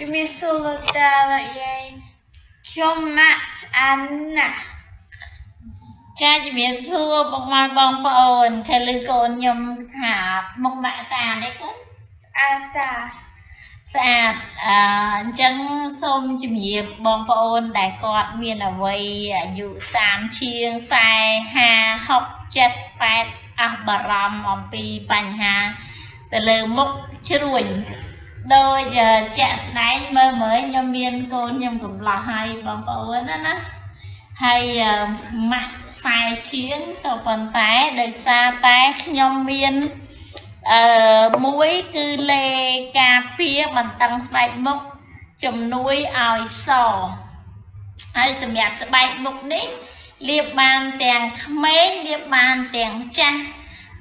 ជំរាបសួរលោកតាលោកយាយខ្ញុំម៉ាក់ស្អានណាស់ចាជំរាបសួរបងប្អូនតែលើកូនខ្ញុំថាមកម៉ាក់ស្អាតទេកូនស្អាតតាស្អាតអញ្ចឹងសូមជំរាបបងប្អូនដែលគាត់មានអវ័យអាយុ30ជាង40 50 60 80អស់បារម្ភអំពីបញ្ហាទៅលើមុខជ្រួញដោយជាក់ស្ដែងមើលខ្ញុំមានកូនខ្ញុំកំឡោះហើយបងប្អូនណាហើយម៉ាក់40ជាងក៏ប៉ុន្តែដោយសារតែខ្ញុំមានមួយគឺលេការពារបន្តឹងស្បែកមុខជំនួយឲ្យសហើយសម្រាប់ស្បែកមុខនេះលាបបានទាំងក្មេងលាបបានទាំងចាស់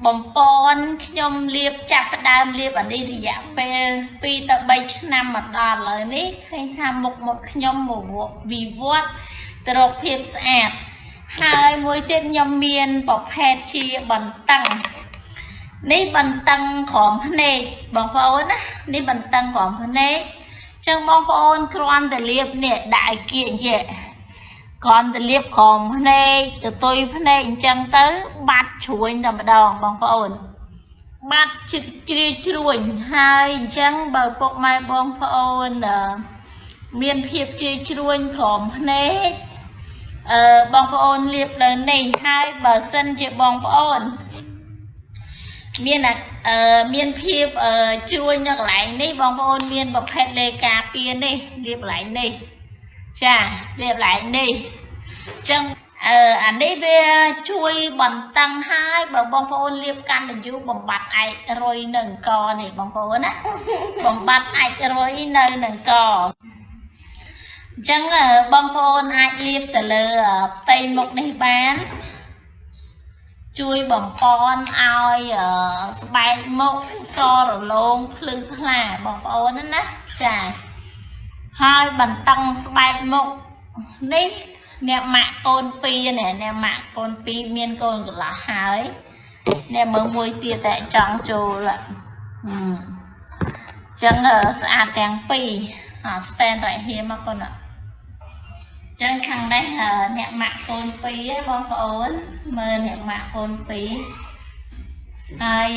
បំពន់ខ្ញុំលាបចាប់ផ្ដើមលាបអានេះរយៈពេល2 ទៅ 3 ឆ្នាំមកដល់ឥឡូវនេះឃើញថាមុខខ្ញុំវិវត្តទៅរកភាពស្អាតហើយមួយទៀតខ្ញុំមានប្រភេទជាបន្តឹងនេះបន្តឹងក្រោមភ្នែកបងប្អូនណានេះបន្តឹងក្រោមភ្នែកចឹងបងប្អូនគ្រាន់តែលាបនេះដាក់ឲ្យគៀកចេះគ្រាន់តែលាបក្រោមភ្នែកទៅទុយភ្នែកអញ្ចឹងទៅបាត់ជ្រួញតែម្ដងបងប្អូនបាត់ជ្រួញហើយអញ្ចឹងបើពុកម៉ែបងប្អូនមានភាពជ្រួញក្រោមភ្នែកបងប្អូនលាបលើនេះហើយបើសិនជាបងប្អូនមានភាពជ្រួញនៅកន្លែងនេះបងប្អូនមានប្រភេទលេការពារនេះលាបកន្លែងនេះចាលាបកន្លែងនេះចឹងអានេះវាជួយបន្តឹងហើយបើបងប្អូនលាបកាន់តែយូរបំបត្តិឯករុយនៅអង្គនេះបងប្អូនណាបំបត្តិឯករុយនៅអង្គអញ្ចឹងបងប្អូនអាចលាបទៅលើផ្ទៃមុខនេះបានជួយបំពន់ឲ្យស្បែកមុខសរលោងភ្លឺថ្លាបងប្អូនណាចាហើយបន្តឹងស្បែកមុខនេះអ្នកម៉ាក់កូន2នេះអ្នកម៉ាក់កូន2មានកូនកន្លះហើយអ្នកមើលមួយទៀតតែចង់ចូលអញ្ចឹងស្អាតទាំងពីរstand right here មកកូនចឹងខាងនេះអ្នកម៉ាក់កូន2បងប្អូនមើលអ្នកម៉ាក់កូន2ហើយ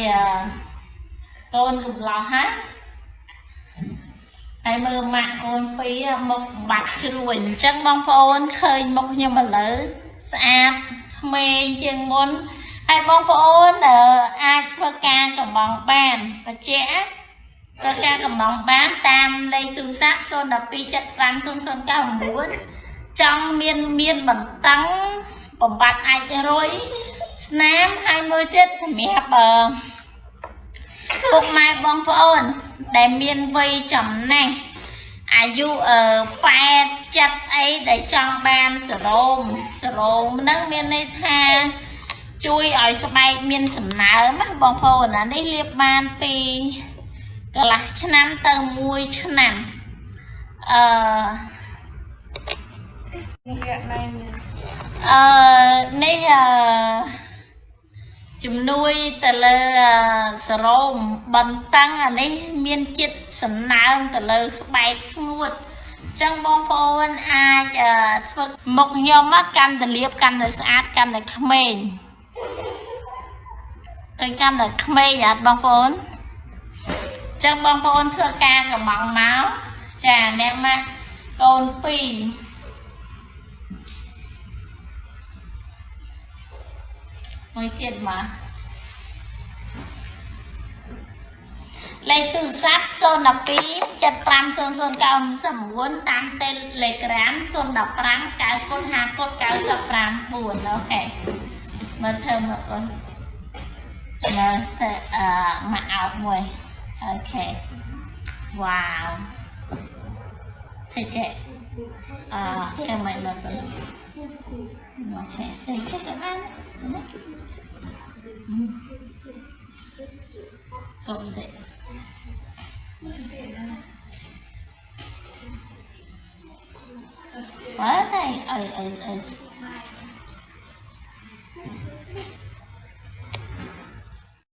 កូនកំឡោះហើយមើលម៉ាក់កូន2មុខបាត់ជ្រួញអញ្ចឹងបងប្អូនឃើញមុខខ្ញុំឥឡូវស្អាតក្មេងជាងមុនហើយបងប្អូនអាចធ្វើការកំងបានបញ្ជាក់ធ្វើការកំងបានតាមលេខទូរស័ព្ទ012750099ចង់មានបន្តឹងបំបត្តិអាចរុយស្នាមហើយមួយទៀតសម្រាប់ពុកម៉ែបងប្អូនដែលមានវ័យចំណាស់អាយុ80 70អីដែលចង់បានសេរ៉ូមហ្នឹងមានន័យថាជួយឲ្យស្បែកមានសំណើមណាបងប្អូនអានេះលាបបានពីកន្លះឆ្នាំទៅ1ឆ្នាំនេះជំនួយទៅលើសេរ៉ូមបន្តឹងអានេះមានជាតិសំណើមទៅលើស្បែកស្ងួតអញ្ចឹងបងប្អូនអាចធ្វើមុខខ្ញុំកាន់តែលាបកាន់តែស្អាតកាន់តែក្មេងទៅកាន់តែក្មេងអត់បងប្អូនអញ្ចឹងបងប្អូនធ្វើការកំងមកចាអ្នកម៉ាក់កូន2មួយទៀតមកលេខទូរស័ព្ទ012750099តាម Telegram 015 950 954អូខេមើលធ្វើមកអូនមើលទៅមកអោបមួយអូខេវ៉ាវthế chị em mày mà ok thì chắc các bạn không thể quá này